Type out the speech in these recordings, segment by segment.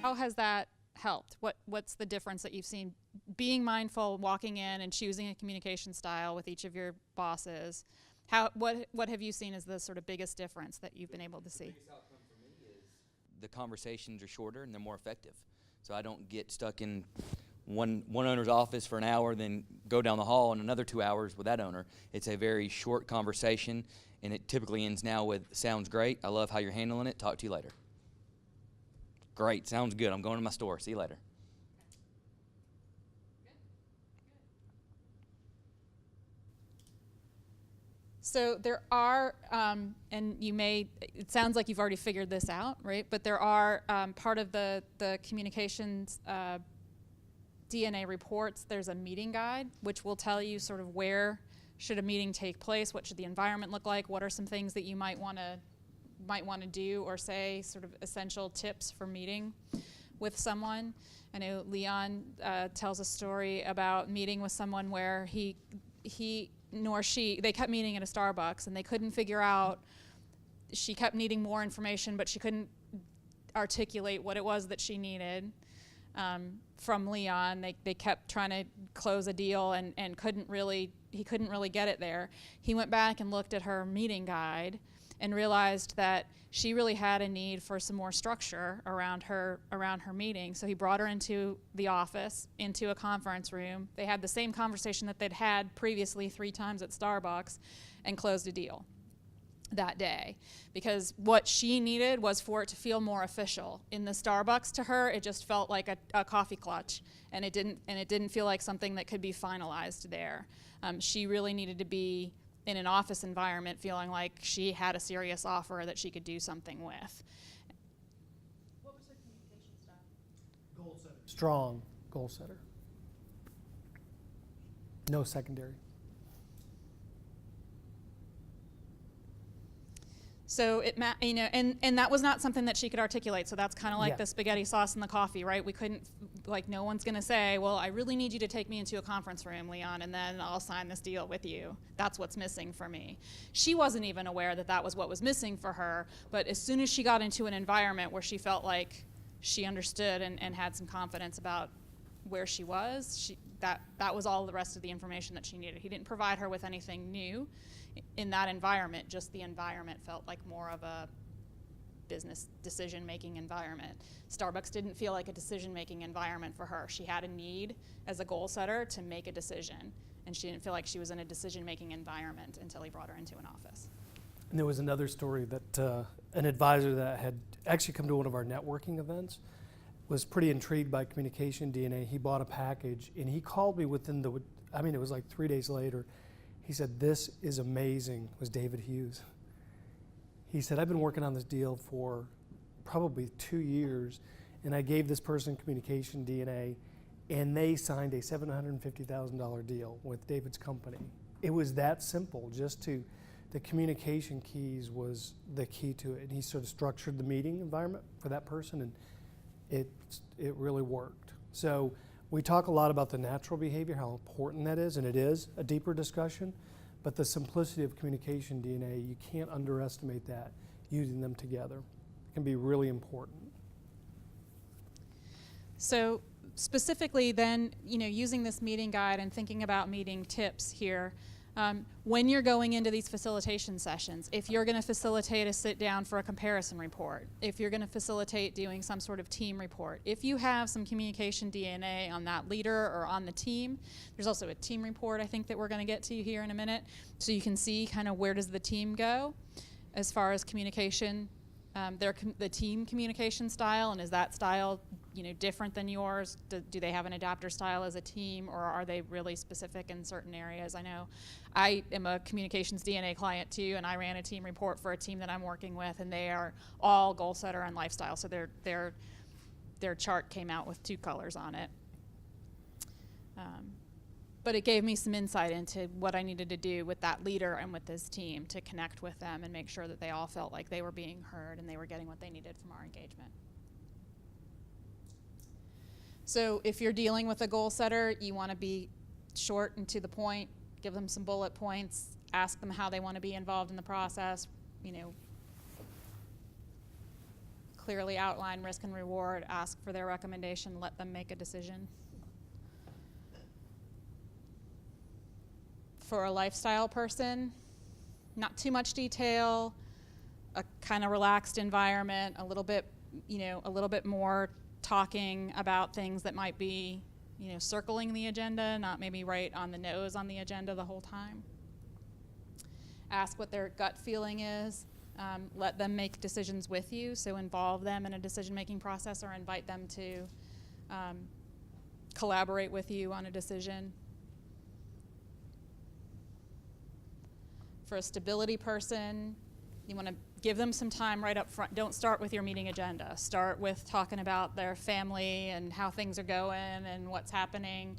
How has that helped? What's the difference that you've seen being mindful, walking in and choosing a communication style with each of your bosses? What have you seen as the sort of biggest difference that you've been able to see? The biggest outcome for me is the conversations are shorter and they're more effective. So I don't get stuck in one owner's office for an hour, then go down the hall and another 2 hours with that owner. It's a very short conversation, and it typically ends now with, sounds great, I love how you're handling it, talk to you later. Great, sounds good, I'm going to my store, see you later. So there are, and it sounds like you've already figured this out, right? But there are part of the communications DNA reports, there's a meeting guide, which will tell you sort of where should a meeting take place, what should the environment look like, what are some things that you might want to do or say, sort of essential tips for meeting with someone. I know Leon tells a story about meeting with someone where they kept meeting at a Starbucks and they couldn't figure out, she kept needing more information, but she couldn't articulate what it was that she needed from Leon. They kept trying to close a deal and he couldn't really get it there. He went back and looked at her meeting guide and realized that she really had a need for some more structure around her meeting. So he brought her into the office, into a conference room. They had the same conversation that they'd had previously 3 times at Starbucks and closed a deal that day, because what she needed was for it to feel more official. In the Starbucks, to her, it just felt like a coffee clutch, and it didn't feel like something that could be finalized there. She really needed to be in an office environment feeling like she had a serious offer that she could do something with. What was her communication style? Goal setter. Strong goal setter. No secondary. So and that was not something that she could articulate. So that's kind of like Yeah. the spaghetti sauce and the coffee, right? We couldn't, no one's going to say, well, I really need you to take me into a conference room, Leon, and then I'll sign this deal with you. That's what's missing for me. She wasn't even aware that that was what was missing for her. But as soon as she got into an environment where she felt like she understood and had some confidence about where she was, that was all the rest of the information that she needed. He didn't provide her with anything new in that environment, just the environment felt like more of a business decision-making environment. Starbucks didn't feel like a decision-making environment for her. She had a need as a goal setter to make a decision, and she didn't feel like she was in a decision-making environment until he brought her into an office. And there was another story that an advisor that had actually come to one of our networking events was pretty intrigued by communication DNA. He bought a package, and he called me it was like 3 days later. He said, "This is amazing." It was David Hughes. He said, "I've been working on this deal for probably 2 years, and I gave this person communication DNA, and they signed a $750,000 deal with David's company." It was that simple. The communication keys was the key to it. And he sort of structured the meeting environment for that person, and it really worked. So we talk a lot about the natural behavior, how important that is, and it is a deeper discussion, but the simplicity of communication DNA, you can't underestimate that, using them together. It can be really important. So specifically then, using this meeting guide and thinking about meeting tips here, when you're going into these facilitation sessions, if you're going to facilitate a sit down for a comparison report, if you're going to facilitate doing some sort of team report, if you have some communication DNA on that leader or on the team, there's also a team report I think that we're going to get to here in a minute, so you can see kind of where does the team go as far as communication, the team communication style, and is that style different than yours? Do they have an adapter style as a team, or are they really specific in certain areas? I know I am a communications DNA client too, and I ran a team report for a team that I'm working with, and they are all goal setter and lifestyle, so their chart came out with 2 colors on it. But it gave me some insight into what I needed to do with that leader and with this team to connect with them and make sure that they all felt like they were being heard and they were getting what they needed from our engagement. So if you're dealing with a goal setter, you want to be short and to the point, give them some bullet points, ask them how they want to be involved in the process, clearly outline risk and reward, ask for their recommendation, let them make a decision. For a lifestyle person, not too much detail, a kind of relaxed environment, a little bit more talking about things that might be, circling the agenda, not maybe right on the nose on the agenda the whole time. Ask what their gut feeling is. Let them make decisions with you, so involve them in a decision-making process or invite them to collaborate with you on a decision. For a stability person, you want to give them some time right up front. Don't start with your meeting agenda. Start with talking about their family and how things are going and what's happening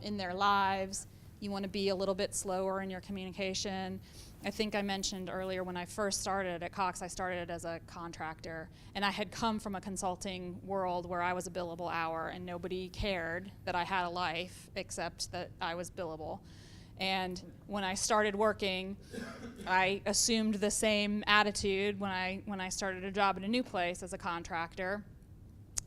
in their lives. You want to be a little bit slower in your communication. I think I mentioned earlier when I first started at Cox, I started as a contractor, and I had come from a consulting world where I was a billable hour and nobody cared that I had a life except that I was billable. And when I started working, I assumed the same attitude when I started a job at a new place as a contractor.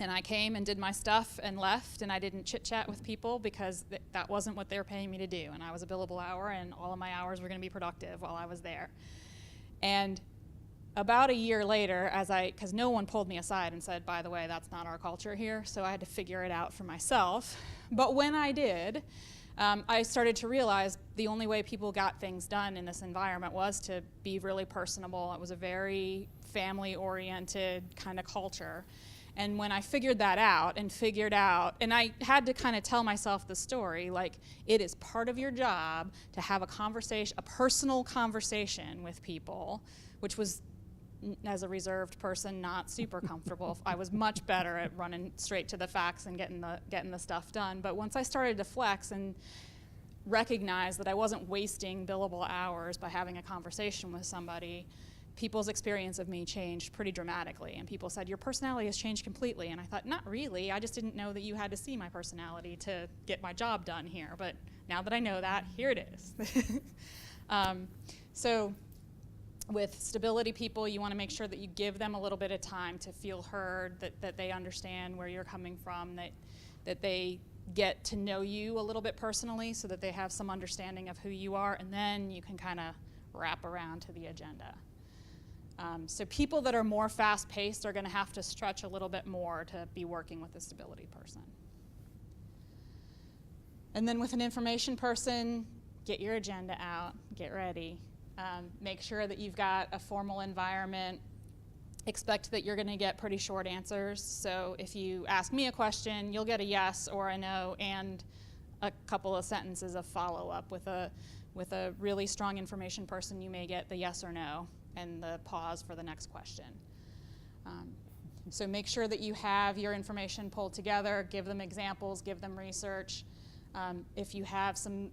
And I came and did my stuff and left, and I didn't chit-chat with people because that wasn't what they were paying me to do. And I was a billable hour, and all of my hours were going to be productive while I was there. And about a year later, because no one pulled me aside and said, by the way, that's not our culture here, so I had to figure it out for myself. But when I did, I started to realize the only way people got things done in this environment was to be really personable. It was a very family-oriented kind of culture. And when I figured that out, and I had to kind of tell myself the story, like, it is part of your job to have a conversation, a personal conversation with people, which was, as a reserved person, not super comfortable. I was much better at running straight to the facts and getting the stuff done. But once I started to flex and recognize that I wasn't wasting billable hours by having a conversation with somebody, people's experience of me changed pretty dramatically. And people said, your personality has changed completely. And I thought, not really. I just didn't know that you had to see my personality to get my job done here. But now that I know that, here it is. So with stability people, you want to make sure that you give them a little bit of time to feel heard, that they understand where you're coming from, that they get to know you a little bit personally so that they have some understanding of who you are, and then you can kind of wrap around to the agenda. So people that are more fast-paced are going to have to stretch a little bit more to be working with a stability person. And then with an information person, get your agenda out, get ready. Make sure that you've got a formal environment. Expect that you're going to get pretty short answers. So if you ask me a question, you'll get a yes or a no and a couple of sentences of follow-up. With a really strong information person, you may get the yes or no and the pause for the next question. So make sure that you have your information pulled together, give them examples, give them research. If you have some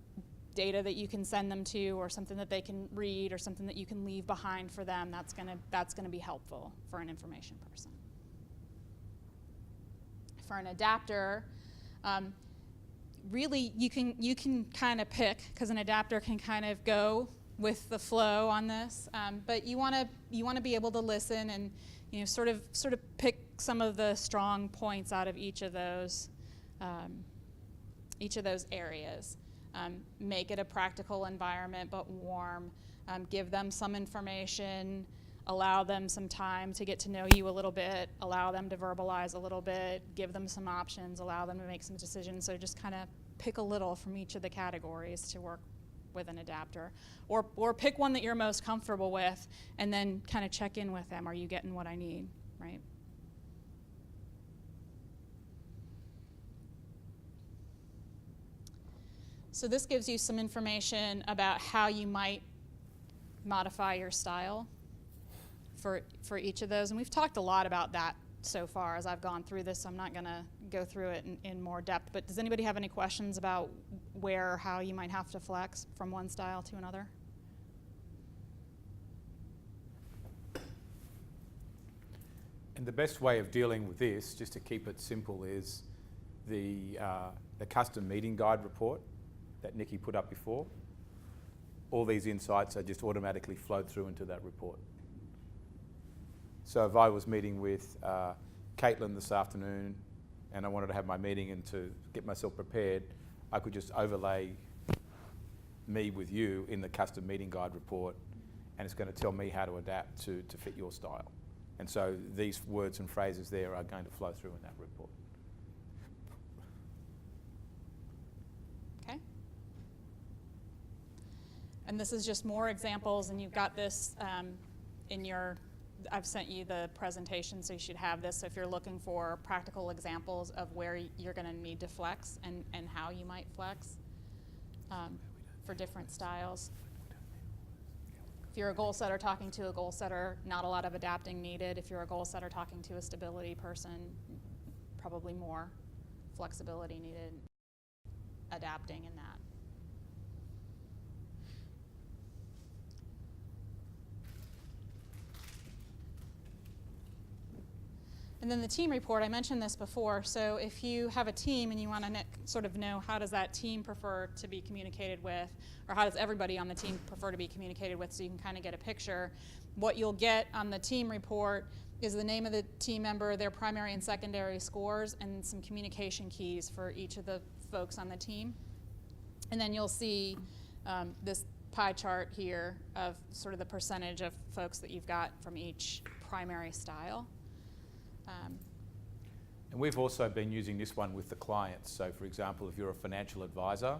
data that you can send them to or something that they can read or something that you can leave behind for them, that's gonna be helpful for an information person. For an adapter, really you can kind of pick, because an adapter can kind of go with the flow on this, but you want to be able to listen and sort of pick some of the strong points out of each of those areas. Make it a practical environment but warm. Give them some information. Allow them some time to get to know you a little bit. Allow them to verbalize a little bit. Give them some options. Allow them to make some decisions. So just kind of pick a little from each of the categories to work with an adapter, or pick one that you're most comfortable with and then kind of check in with them. Are you getting what I need, right? So this gives you some information about how you might modify your style for each of those. And we've talked a lot about that so far as I've gone through this, so I'm not going to go through it in more depth. But does anybody have any questions about where or how you might have to flex from one style to another? And the best way of dealing with this, just to keep it simple, is the custom meeting guide report that Nikki put up before. All these insights are just automatically flowed through into that report. So if I was meeting with Caitlin this afternoon and I wanted to have my meeting and to get myself prepared, I could just overlay me with you in the custom meeting guide report, and it's going to tell me how to adapt to fit your style. And so these words and phrases there are going to flow through in that report. Okay. And this is just more examples, and you've got this in your, I've sent you the presentation, so you should have this. So if you're looking for practical examples of where you're going to need to flex and how you might flex for different styles. If you're a goal setter talking to a goal setter, not a lot of adapting needed. If you're a goal setter talking to a stability person, probably more flexibility needed, adapting in that. And then the team report, I mentioned this before, so if you have a team and you want to sort of know how does that team prefer to be communicated with, or how does everybody on the team prefer to be communicated with, so you can kind of get a picture, what you'll get on the team report is the name of the team member, their primary and secondary scores, and some communication keys for each of the folks on the team. And then you'll see this pie chart here of sort of the percentage of folks that you've got from each primary style. And we've also been using this one with the clients. So for example, if you're a financial advisor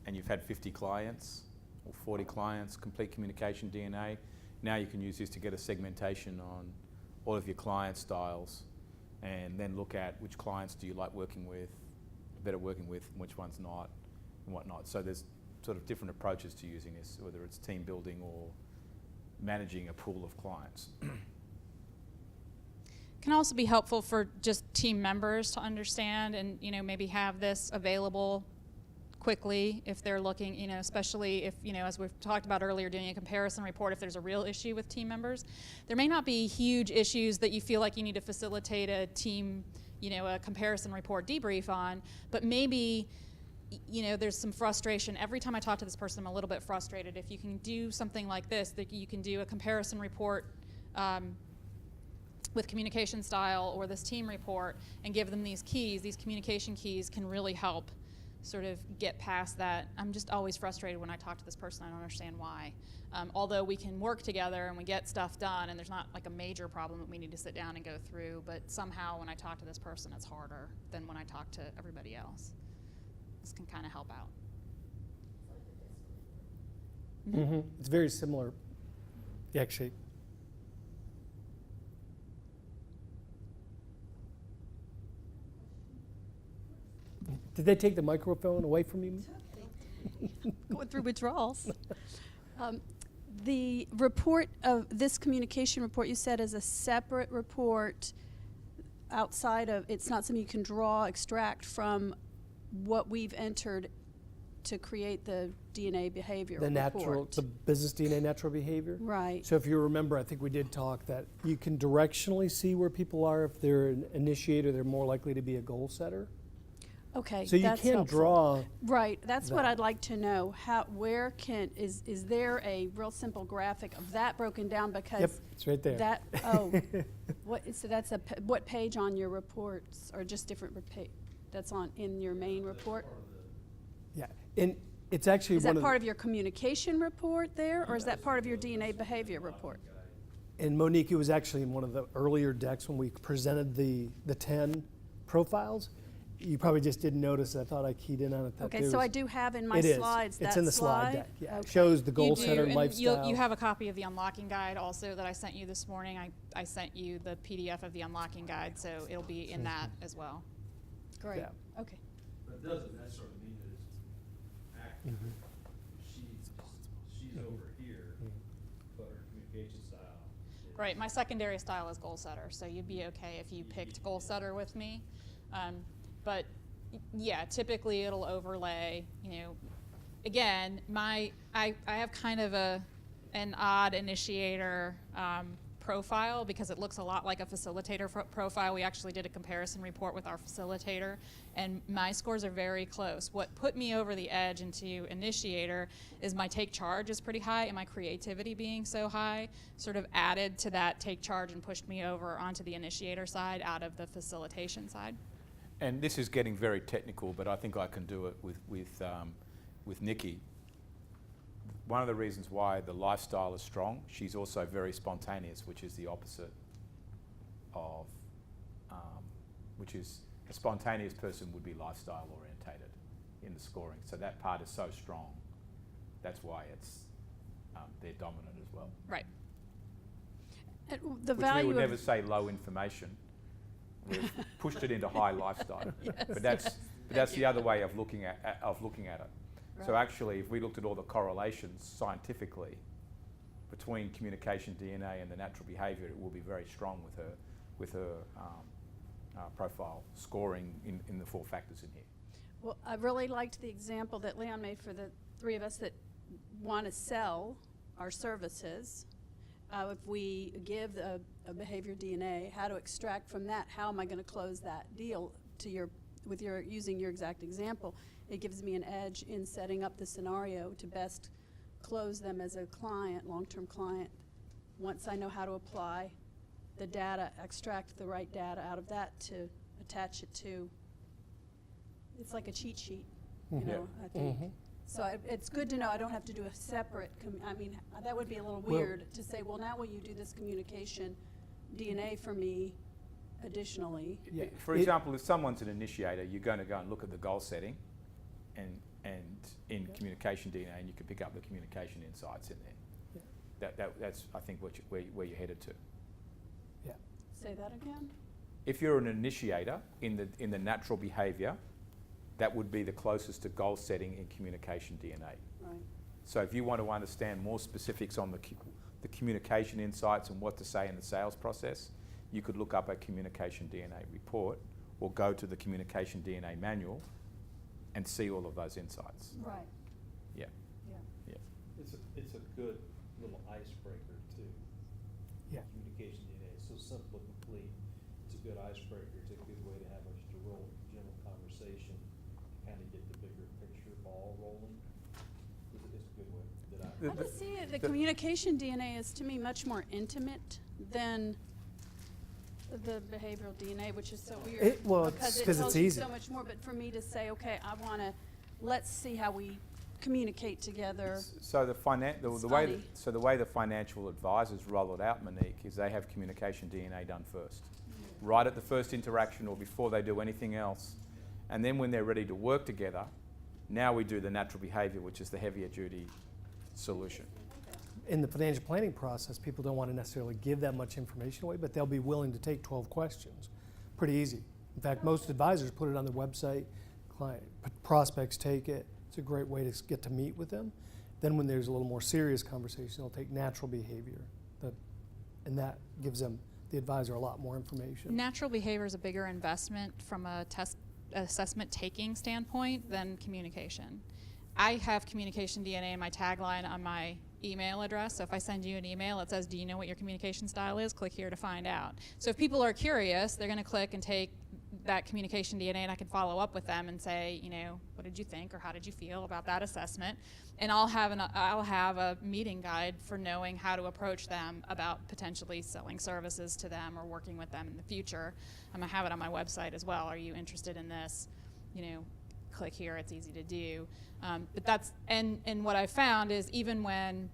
and you've had 50 clients or 40 clients, complete communication DNA, now you can use this to get a segmentation on all of your client styles and then look at which clients do you like working with, better working with, and which ones not, and whatnot. So there's sort of different approaches to using this, whether it's team building or managing a pool of clients. Can also be helpful for just team members to understand and, you know, maybe have this available quickly if they're looking, you know, especially if, you know, as we've talked about earlier, doing a comparison report, if there's a real issue with team members. There may not be huge issues that you feel like you need to facilitate a team, you know, a comparison report debrief on, but maybe, you know, there's some frustration. Every time I talk to this person, I'm a little bit frustrated. If you can do something like this, that you can do a comparison report with communication style or this team report and give them these keys, these communication keys can really help sort of get past that. I'm just always frustrated when I talk to this person. I don't understand why. Although we can work together and we get stuff done and there's not like a major problem that we need to sit down and go through, but somehow when I talk to this person it's harder than when I talk to everybody else. This can kind of help out. Mm-hmm. It's very similar, actually. Did they take the microphone away from you? Going through withdrawals. The report of this communication report you said is a separate report outside of, it's not something you can draw, extract from what we've entered to create the DNA behavior The natural, report. the business DNA natural behavior? Right. So if you remember, I think we did talk that you can directionally see where people are. If they're an initiator, they're more likely to be a goal setter. Okay, So you that's can helpful. draw. Right, that's what that. I'd like to know. How, where can, is there a real simple graphic of that broken down? Because Yep, it's right there. that, oh, so that's what page on your reports, or just different that's on, in your main report? Yeah, and it's actually Is one that of part of your communication report there, or is that part of your DNA behavior report? and Monique, it was actually in one of the earlier decks when we presented the 10 profiles. You probably just didn't notice. I thought I keyed in on it. That Okay, there so was- I do have in my It is. slides that It's in the slide deck. Yeah, it shows the goal You do, setter and lifestyle. you have a copy of the unlocking guide also that I sent you this morning. I sent you the PDF of the unlocking guide, so it'll be in that as well. Great, Yeah. okay. But it doesn't necessarily mean that it's accurate. She's over here, but her communication style is. Right, my secondary style is goal setter, so you'd be okay if you picked goal setter with me. But yeah, typically it'll overlay, you know, again, I have kind of an odd initiator profile because it looks a lot like a facilitator profile. We actually did a comparison report with our facilitator, and my scores are very close. What put me over the edge into initiator is my take charge is pretty high, and my creativity being so high sort of added to that take charge and pushed me over onto the initiator side out of the facilitation side. And this is getting very technical, but I think I can do it with Nikki. One of the reasons why the lifestyle is strong, she's also very spontaneous, which is the opposite of, which is a spontaneous person would be lifestyle orientated in the scoring. So that part is so strong. That's why it's, they're dominant as well. Right. The Which value we would of never say low information. We've pushed it into high lifestyle. Yes, But that's, yes. but that's Thank the you. other way of looking at it. So Right. actually, if we looked at all the correlations scientifically between communication DNA and the natural behaviour, it will be very strong with her profile scoring in the 4 factors in here. Well, I really liked the example that Leon made for the 3 of us that want to sell our services. If we give a behavior DNA, how to extract from that, how am I going to close that deal using your exact example. It gives me an edge in setting up the scenario to best close them as a client, long-term client. Once I know how to apply the data, extract the right data out of that to attach it to, it's like a cheat sheet, you know, I think. So it's good to know I don't have to do a separate, I mean, that would be a little weird to say, well, now will you do this communication DNA for me additionally? Yeah. For example, if someone's an initiator, you're going to go and look at the goal setting and in communication DNA, and you can pick up the communication insights in there. Yeah. That's, I think, where you're headed to. Yeah. Say that again? If you're an initiator in the natural behaviour, that would be the closest to goal setting in communication DNA. Right. So if you want to understand more specifics on the communication insights and what to say in the sales process, you could look up a communication DNA report or go to the communication DNA manual and see all of those insights. Right. Yeah. Yeah. Yeah. It's a good little icebreaker too. Yeah. Communication DNA is so simple and complete. It's a good icebreaker. It's a good way to have just a real general conversation, kind of get the bigger picture ball rolling. It's a good way that I just see it, the communication DNA is to me much more intimate than the behavioral DNA, which is so weird. Well, it's because it 'cause tells it's you easy. so much more. But for me to say, okay, let's see how we communicate together. So the Study. way the financial advisors roll it out, Monique, is they have communication DNA done first, right at the first interaction or before they do anything else, and then when they're ready to work together, now we do the natural behaviour, which is the heavier duty solution. In the financial planning process, people don't want to necessarily give that much information away, but they'll be willing to take 12 questions. Pretty easy. In fact, most advisors put it on their website. Prospects take it. It's a great way to get to meet with them. Then when there's a little more serious conversation, they'll take natural behavior. And that gives them, the advisor, a lot more information. Natural behavior is a bigger investment from a test assessment taking standpoint than communication. I have communication DNA in my tagline on my email address. So if I send you an email, it says, do you know what your communication style is? Click here to find out. So if people are curious, they're going to click and take that communication DNA, and I can follow up with them and say, you know, what did you think or how did you feel about that assessment? And I'll have a meeting guide for knowing how to approach them about potentially selling services to them or working with them in the future. I'm going to have it on my website as well. Are you interested in this? You know, click here. It's easy to do. But that's, and what I found is even when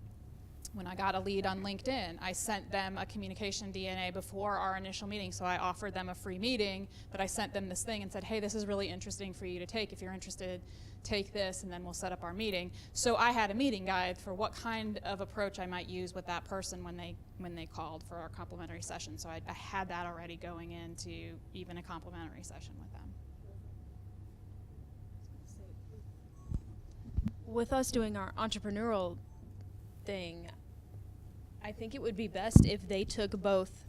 I got a lead on LinkedIn, I sent them a communication DNA before our initial meeting. So I offered them a free meeting, but I sent them this thing and said, hey, this is really interesting for you to take. If you're interested, take this, and then we'll set up our meeting. So I had a meeting guide for what kind of approach I might use with that person when they called for our complimentary session. So I had that already going into even a complimentary session with them. With us doing our entrepreneurial thing, I think it would be best if they took both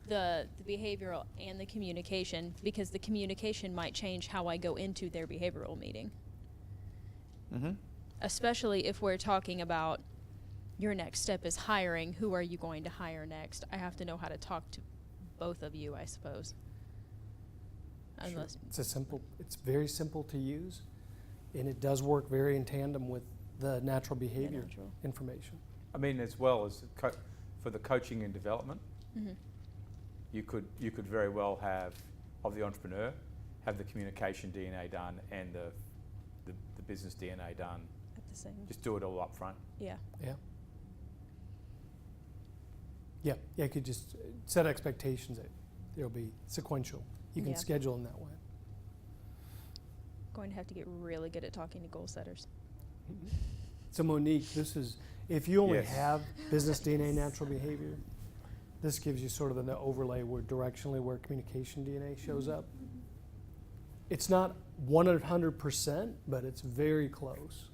the behavioral and the communication, because the communication might change how I go into their behavioral meeting. Mm-hmm. Especially if we're talking about your next step is hiring, who are you going to hire next? I have to know how to talk to both of you, I suppose. Sure. Unless, It's very simple to use, and it does work very in tandem with the natural behavior natural. information. I mean, as well as for the coaching and development, Mhm. you could very well have, of the entrepreneur, have the communication DNA done and the business DNA done. At the same. Just do it all up front. Yeah. Yeah. Yeah, you could just set expectations that it'll be sequential. You can Yeah. schedule in that way. Going to have to get really good at talking to goal setters. So Monique, this is, if you only Yes. have business DNA natural behavior, this gives you sort of the overlay where directionally where communication DNA shows up. It's not 100%, but it's very close.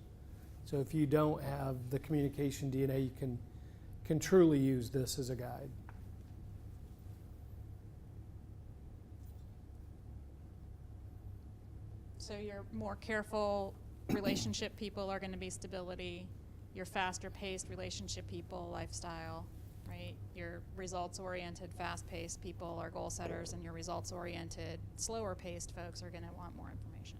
So if you don't have the communication DNA, you can truly use this as a guide. So your more careful relationship people are going to be stability. Your faster paced relationship people, lifestyle, right? Your results oriented, fast paced people are goal setters, and your results oriented, slower paced folks are going to want more information.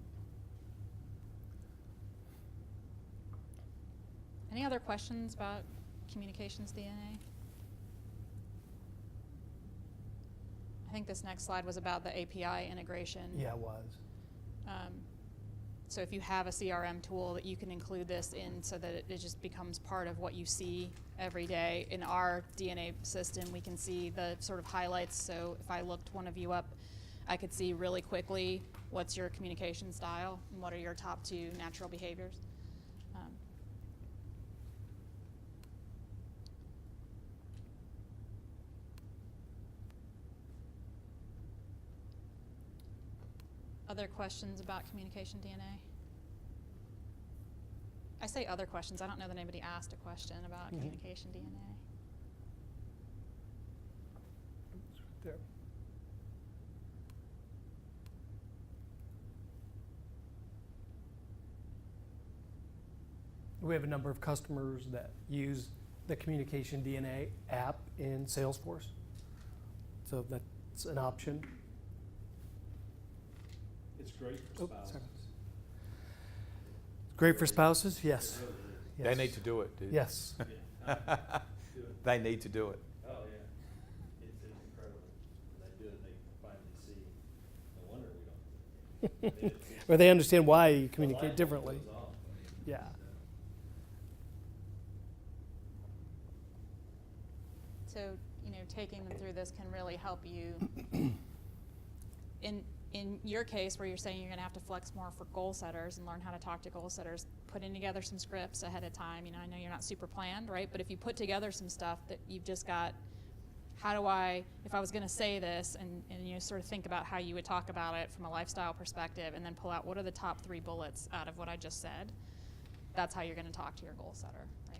Any other questions about communications DNA? I think this next slide was about the API integration. Yeah, it was. So if you have a CRM tool, that you can include this in so that it just becomes part of what you see every day. In our DNA system, we can see the sort of highlights. So if I looked one of you up, I could see really quickly what's your communication style and what are your top 2 natural behaviors. Other questions about communication DNA? I say other questions. I don't know that anybody asked a question about communication DNA. It's right there. We have a number of customers that use the Communication DNA app in Salesforce. So that's an option. It's great for Oh, spouses. sorry. Great for spouses? Yes. It really is. They Yes. need to do it, dude. Yes. Yeah. Do it. They need to do it. Oh, yeah. It's incredible. When they do it, they finally see, no wonder we don't. It's- Or they understand why you the light communicate bulb differently. goes off. Yeah. So, taking them through this can really help you. In your case, where you're saying you're going to have to flex more for goal setters and learn how to talk to goal setters, putting together some scripts ahead of time. I know you're not super planned, right? But if you put together some stuff that you've just got, how do I, if I was going to say this, and sort of think about how you would talk about it from a lifestyle perspective, and then pull out what are the top 3 bullets out of what I just said. That's how you're going to talk to your goal setter, right?